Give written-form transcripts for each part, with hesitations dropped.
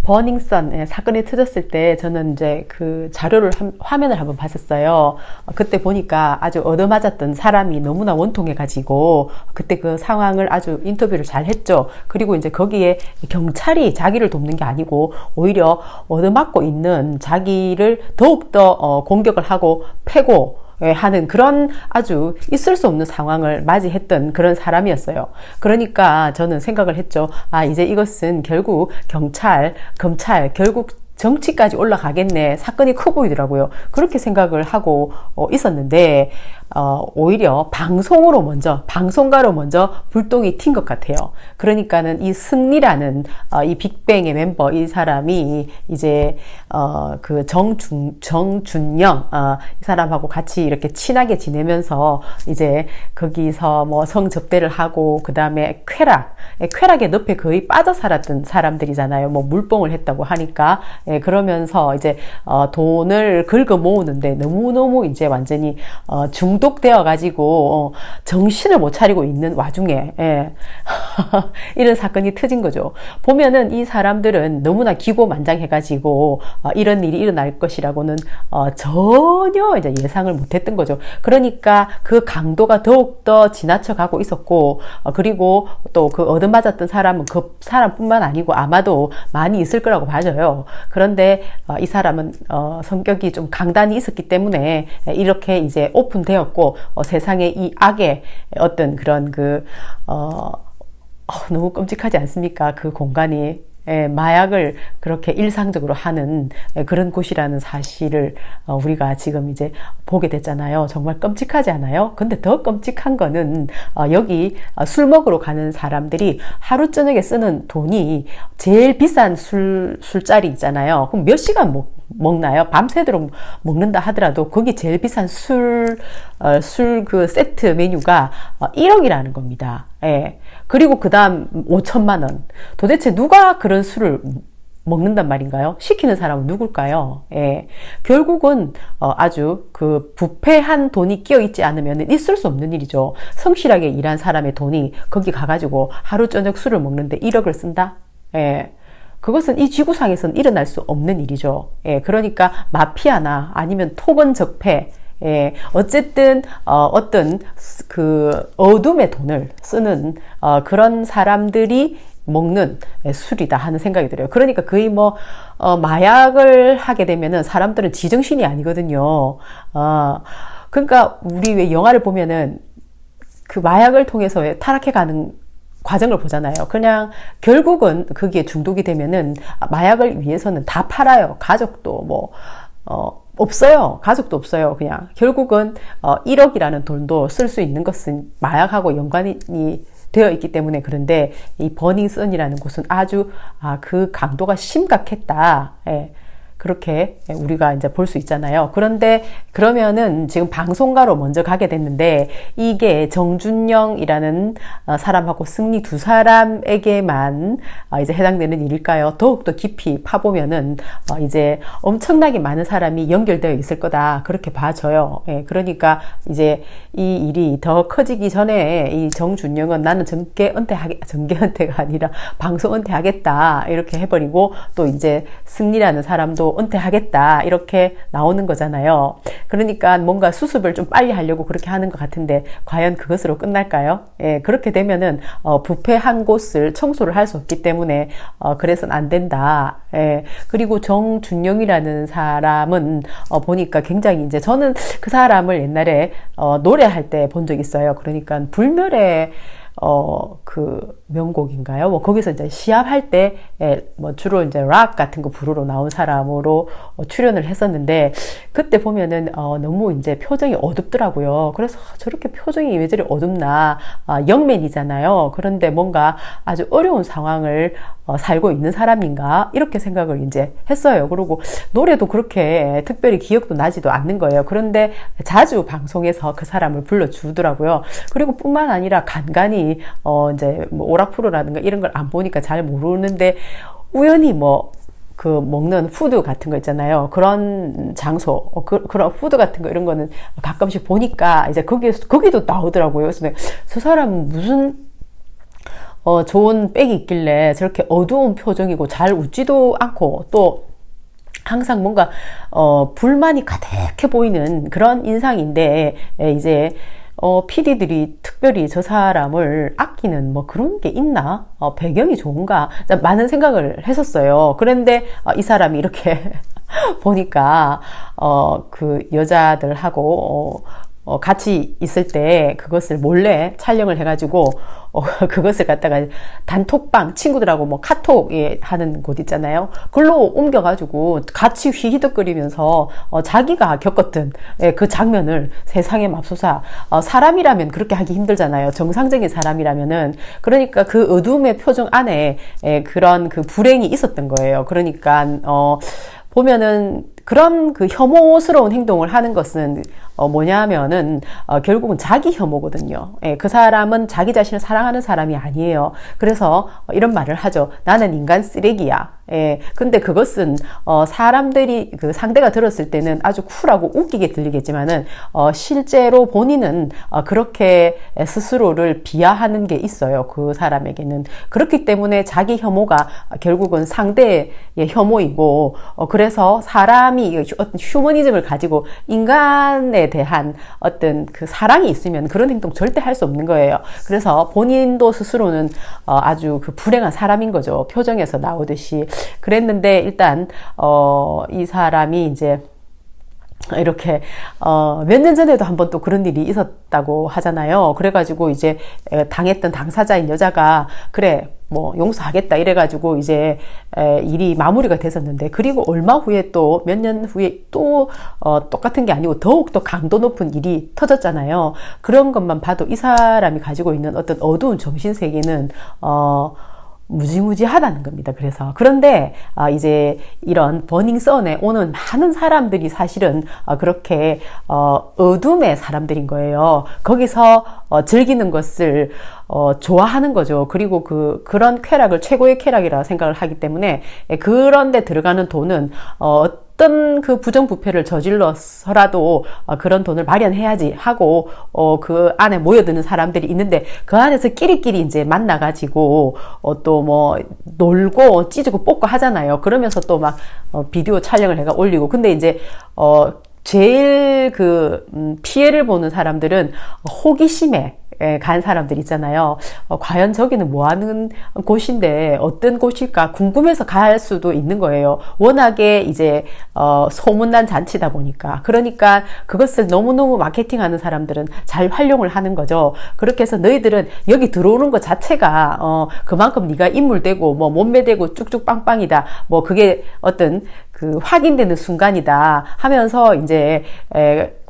버닝썬 사건이 터졌을 때 저는 이제 그 자료를 화면을 한번 봤었어요. 그때 보니까 아주 얻어맞았던 사람이 너무나 원통해가지고 그때 그 상황을 아주 인터뷰를 잘 했죠. 그리고 이제 거기에 경찰이 자기를 돕는 게 아니고 오히려 얻어맞고 있는 자기를 더욱더 공격을 하고 패고 하는 그런 아주 있을 수 없는 상황을 맞이했던 그런 사람이었어요. 그러니까 저는 생각을 했죠. 아, 이제 이것은 결국 경찰, 검찰, 결국 정치까지 올라가겠네. 사건이 커 보이더라고요. 그렇게 생각을 하고 있었는데 오히려 방송가로 먼저 불똥이 튄 것 같아요. 그러니까는 이 승리라는 이 빅뱅의 멤버 이 사람이 이제 그 정준영 이 사람하고 같이 이렇게 친하게 지내면서 이제 거기서 뭐 성접대를 하고 그 다음에 쾌락의 늪에 거의 빠져 살았던 사람들이잖아요. 뭐 물뽕을 했다고 하니까 그러면서 이제 돈을 긁어 모으는데 너무너무 이제 완전히 중독되어 가지고 정신을 못 차리고 있는 와중에 이런 사건이 터진 거죠. 보면은 이 사람들은 너무나 기고만장해 가지고 이런 일이 일어날 것이라고는 전혀 이제 예상을 못했던 거죠. 그러니까 그 강도가 더욱더 지나쳐 가고 있었고 그리고 또 그 얻어맞았던 사람은 그 사람뿐만 아니고 아마도 많이 있을 거라고 봐져요. 그런데 이 사람은 성격이 좀 강단이 있었기 때문에 이렇게 이제 오픈되었고 세상에 이 악의 어떤 그런 너무 끔찍하지 않습니까? 그 공간이 마약을 그렇게 일상적으로 하는 그런 곳이라는 사실을 우리가 지금 이제 보게 됐잖아요. 정말 끔찍하지 않아요? 근데 더 끔찍한 거는 여기 술 먹으러 가는 사람들이 하루 저녁에 쓰는 돈이 제일 비싼 술자리 있잖아요. 그럼 몇 시간 먹나요? 밤새도록 먹는다 하더라도 거기 제일 비싼 술 그 세트 메뉴가 1억이라는 겁니다. 예. 그리고 그 다음 5천만 원. 도대체 누가 그런 술을 먹는단 말인가요? 시키는 사람은 누굴까요? 예. 결국은 아주 그 부패한 돈이 끼어 있지 않으면 있을 수 없는 일이죠. 성실하게 일한 사람의 돈이 거기 가가지고 하루 저녁 술을 먹는데 1억을 쓴다? 예. 그것은 이 지구상에서는 일어날 수 없는 일이죠. 예, 그러니까 마피아나 아니면 토건적폐, 예, 어쨌든 어떤 그 어둠의 돈을 쓰는 그런 사람들이 먹는 술이다 하는 생각이 들어요. 그러니까 거의 마약을 하게 되면은 사람들은 지정신이 아니거든요. 그러니까 우리 왜 영화를 보면은 그 마약을 통해서 왜 타락해가는 과정을 보잖아요. 그냥 결국은 거기에 중독이 되면은 마약을 위해서는 다 팔아요. 가족도 없어요. 가족도 없어요. 그냥 결국은 1억이라는 돈도 쓸 수 있는 것은 마약하고 연관이 되어 있기 때문에. 그런데 이 버닝썬이라는 곳은 아주 그 강도가 심각했다. 예. 그렇게 우리가 이제 볼 수 있잖아요. 그런데 그러면은 지금 방송가로 먼저 가게 됐는데 이게 정준영이라는 사람하고 승리 두 사람에게만 이제 해당되는 일일까요? 더욱더 깊이 파보면은 이제 엄청나게 많은 사람이 연결되어 있을 거다. 그렇게 봐져요. 예, 그러니까 이제 이 일이 더 커지기 전에 이 정준영은 나는 정계 은퇴가 아니라 방송 은퇴하겠다. 이렇게 해버리고 또 이제 승리라는 사람도 은퇴하겠다 이렇게 나오는 거잖아요. 그러니까 뭔가 수습을 좀 빨리 하려고 그렇게 하는 것 같은데 과연 그것으로 끝날까요? 예, 그렇게 되면은 부패한 곳을 청소를 할 수 없기 때문에 그래서는 안 된다. 예, 그리고 정준영이라는 사람은 보니까 굉장히 이제 저는 그 사람을 옛날에 노래할 때 본 적 있어요. 그러니까 불멸의 그 명곡인가요? 거기서 이제 시합할 때, 주로 이제 락 같은 거 부르러 나온 사람으로 출연을 했었는데, 그때 보면은, 너무 이제 표정이 어둡더라고요. 그래서 저렇게 표정이 왜 저리 어둡나, 영맨이잖아요. 그런데 뭔가 아주 어려운 상황을 살고 있는 사람인가? 이렇게 생각을 이제 했어요. 그리고 노래도 그렇게 특별히 기억도 나지도 않는 거예요. 그런데 자주 방송에서 그 사람을 불러주더라고요. 그리고 뿐만 아니라 간간히 이제 오락프로라든가 이런 걸 안 보니까 잘 모르는데 우연히 먹는 푸드 같은 거 있잖아요. 그런 장소, 그런 푸드 같은 거 이런 거는 가끔씩 보니까 이제 거기도 나오더라고요. 그래서 저 사람은 무슨 좋은 백이 있길래 저렇게 어두운 표정이고 잘 웃지도 않고 또 항상 뭔가 불만이 가득해 보이는 그런 인상인데 이제 PD들이 특별히 저 사람을 아끼는 뭐 그런 게 있나? 배경이 좋은가? 많은 생각을 했었어요. 그런데 이 사람이 이렇게 보니까 그 여자들하고 같이 있을 때 그것을 몰래 촬영을 해가지고 그것을 갖다가 단톡방 친구들하고 뭐 카톡 하는 곳 있잖아요. 그걸로 옮겨가지고 같이 휘휘덕거리면서 자기가 겪었던 그 장면을 세상에 맙소사 사람이라면 그렇게 하기 힘들잖아요. 정상적인 사람이라면은. 그러니까 그 어두움의 표정 안에 그런 그 불행이 있었던 거예요. 그러니까 보면은 그런 그 혐오스러운 행동을 하는 것은 뭐냐면은 결국은 자기 혐오거든요. 그 사람은 자기 자신을 사랑하는 사람이 아니에요. 그래서 이런 말을 하죠. 나는 인간 쓰레기야. 근데 그것은 사람들이 그 상대가 들었을 때는 아주 쿨하고 웃기게 들리겠지만은 실제로 본인은 그렇게 스스로를 비하하는 게 있어요. 그 사람에게는. 그렇기 때문에 자기 혐오가 결국은 상대의 혐오이고 그래서 사람이 어떤 휴머니즘을 가지고 인간에 대한 어떤 그 사랑이 있으면 그런 행동 절대 할 수 없는 거예요. 그래서 본인도 스스로는 아주 그 불행한 사람인 거죠. 표정에서 나오듯이. 그랬는데 일단 이 사람이 이제 이렇게 몇 년 전에도 한번 또 그런 일이 있었다고 하잖아요. 그래가지고 이제 당했던 당사자인 여자가 그래 뭐 용서하겠다 이래가지고 이제 일이 마무리가 됐었는데 그리고 얼마 후에 또 몇 년 후에 또 똑같은 게 아니고 더욱더 강도 높은 일이 터졌잖아요. 그런 것만 봐도 이 사람이 가지고 있는 어떤 어두운 정신세계는 무지무지하다는 겁니다. 그래서 그런데 이제 이런 버닝썬에 오는 많은 사람들이 사실은 그렇게 어둠의 사람들인 거예요. 거기서 즐기는 것을 좋아하는 거죠. 그리고 그런 쾌락을 최고의 쾌락이라 생각을 하기 때문에 그런데 들어가는 돈은 어떤 그 부정부패를 저질러서라도 그런 돈을 마련해야지 하고 그 안에 모여드는 사람들이 있는데 그 안에서 끼리끼리 이제 만나가지고 또 뭐 놀고 찢고 뽑고 하잖아요. 그러면서 또 막 비디오 촬영을 해가 올리고 근데 이제 제일 피해를 보는 사람들은 호기심에 간 사람들 있잖아요. 과연 저기는 뭐 하는 곳인데 어떤 곳일까 궁금해서 갈 수도 있는 거예요. 워낙에 이제 소문난 잔치다 보니까. 그러니까 그것을 너무너무 마케팅하는 사람들은 잘 활용을 하는 거죠. 그렇게 해서 너희들은 여기 들어오는 것 자체가 그만큼 네가 인물되고 뭐 몸매되고 쭉쭉 빵빵이다. 뭐 그게 어떤 그 확인되는 순간이다 하면서 이제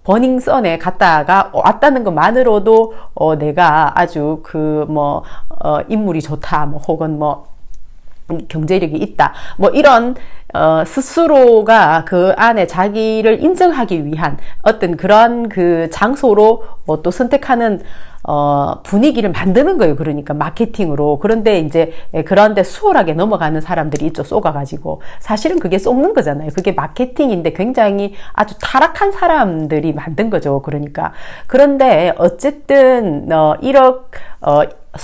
버닝썬에 갔다가 왔다는 것만으로도 내가 아주 인물이 좋다 뭐 혹은 뭐 경제력이 있다 뭐 이런 스스로가 그 안에 자기를 인정하기 위한 어떤 그런 그 장소로 또 선택하는 분위기를 만드는 거예요. 그러니까 마케팅으로. 그런데 이제 그런데 수월하게 넘어가는 사람들이 있죠. 쏘가가지고. 사실은 그게 쏘는 거잖아요. 그게 마케팅인데 굉장히 아주 타락한 사람들이 만든 거죠. 그러니까. 그런데 어쨌든 1억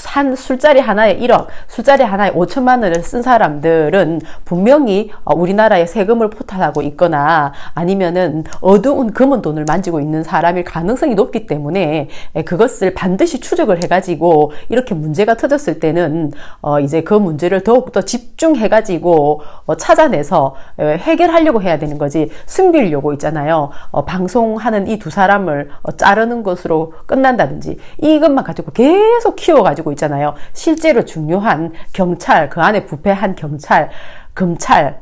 한 술자리 하나에 1억, 술자리 하나에 5천만 원을 쓴 사람들은 분명히 우리나라에 세금을 포탈하고 있거나 아니면은 어두운 검은 돈을 만지고 있는 사람일 가능성이 높기 때문에 그것을 반드시 추적을 해가지고 이렇게 문제가 터졌을 때는 이제 그 문제를 더욱더 집중해가지고 찾아내서 해결하려고 해야 되는 거지 숨기려고 있잖아요. 방송하는 이 두 사람을 자르는 것으로 끝난다든지 이것만 가지고 계속 키워가지고 있잖아요. 실제로 중요한 경찰, 그 안에 부패한 경찰, 검찰,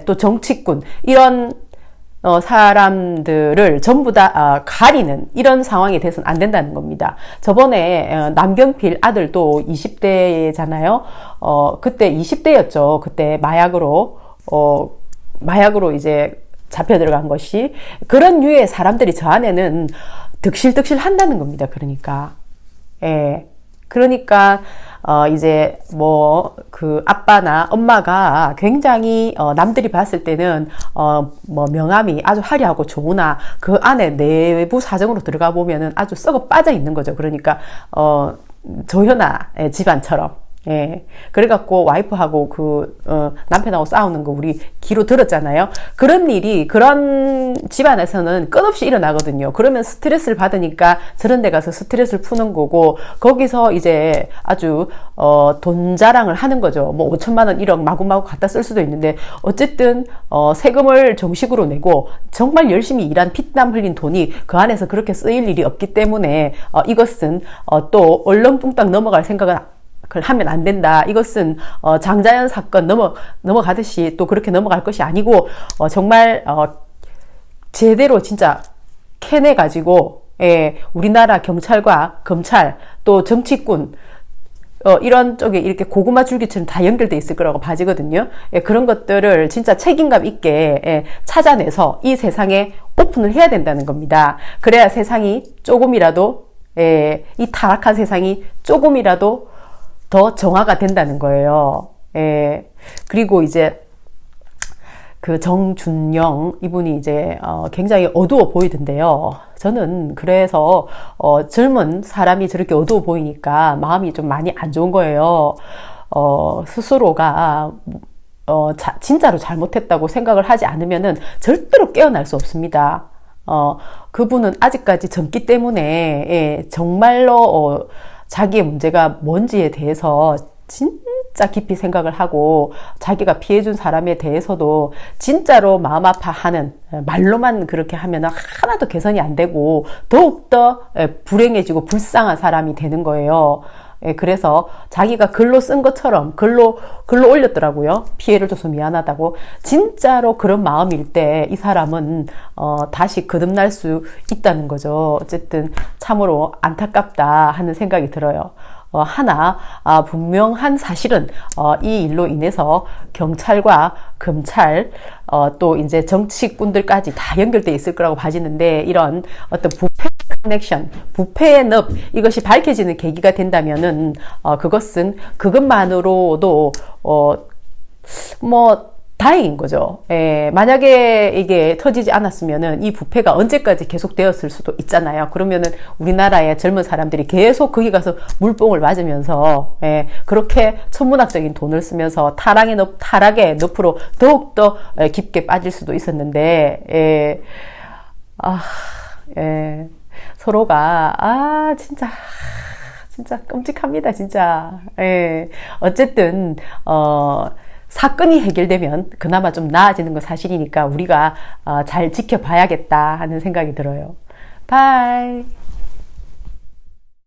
또 정치꾼 이런 사람들을 전부 다 가리는 이런 상황이 돼서는 안 된다는 겁니다. 저번에 남경필 아들도 20대잖아요. 그때 20대였죠. 그때 마약으로 이제 잡혀 들어간 것이 그런 류의 사람들이 저 안에는 득실득실 한다는 겁니다. 그러니까 이제 뭐 그 아빠나 엄마가 굉장히 남들이 봤을 때는 뭐 명함이 아주 화려하고 좋으나 그 안에 내부 사정으로 들어가 보면은 아주 썩어 빠져 있는 거죠. 그러니까 조현아 집안처럼 예. 그래갖고 와이프하고 남편하고 싸우는 거 우리 귀로 들었잖아요. 그런 일이, 그런 집안에서는 끝없이 일어나거든요. 그러면 스트레스를 받으니까 저런 데 가서 스트레스를 푸는 거고, 거기서 이제 아주, 돈 자랑을 하는 거죠. 뭐 5천만 원, 1억 마구마구 갖다 쓸 수도 있는데, 어쨌든, 세금을 정식으로 내고, 정말 열심히 일한 피땀 흘린 돈이 그 안에서 그렇게 쓰일 일이 없기 때문에, 이것은, 또 얼렁뚱땅 넘어갈 생각은 그걸 하면 안 된다. 이것은 장자연 사건 넘어가듯이 또 그렇게 넘어갈 것이 아니고 정말 제대로 진짜 캐내 가지고 우리나라 경찰과 검찰 또 정치꾼 이런 쪽에 이렇게 고구마 줄기처럼 다 연결돼 있을 거라고 봐지거든요. 그런 것들을 진짜 책임감 있게 찾아내서 이 세상에 오픈을 해야 된다는 겁니다. 그래야 세상이 조금이라도 이 타락한 세상이 조금이라도 더 정화가 된다는 거예요. 그리고 이제 그 정준영 이분이 이제 굉장히 어두워 보이던데요. 저는 그래서 젊은 사람이 저렇게 어두워 보이니까 마음이 좀 많이 안 좋은 거예요. 스스로가 진짜로 잘못했다고 생각을 하지 않으면은 절대로 깨어날 수 없습니다. 그분은 아직까지 젊기 때문에 정말로 자기의 문제가 뭔지에 대해서 진짜 깊이 생각을 하고 자기가 피해준 사람에 대해서도 진짜로 마음 아파하는, 말로만 그렇게 하면 하나도 개선이 안 되고 더욱더 불행해지고 불쌍한 사람이 되는 거예요. 그래서 자기가 글로 쓴 것처럼 글로 올렸더라고요. 피해를 줘서 미안하다고. 진짜로 그런 마음일 때 이 사람은 다시 거듭날 수 있다는 거죠. 어쨌든 참으로 안타깝다 하는 생각이 들어요. 분명한 사실은 이 일로 인해서 경찰과 검찰 또 이제 정치꾼들까지 다 연결돼 있을 거라고 봐지는데, 이런 어떤 부패 커넥션, 부패의 늪, 이것이 밝혀지는 계기가 된다면은 그것만으로도 다행인 거죠. 만약에 이게 터지지 않았으면은 이 부패가 언제까지 계속되었을 수도 있잖아요. 그러면은 우리나라의 젊은 사람들이 계속 거기 가서 물뽕을 맞으면서 그렇게 천문학적인 돈을 쓰면서 타락의 늪으로 더욱더 깊게 빠질 수도 있었는데, 서로가 진짜 끔찍합니다, 진짜. 어쨌든 사건이 해결되면 그나마 좀 나아지는 건 사실이니까 우리가 잘 지켜봐야겠다 하는 생각이 들어요. 바이.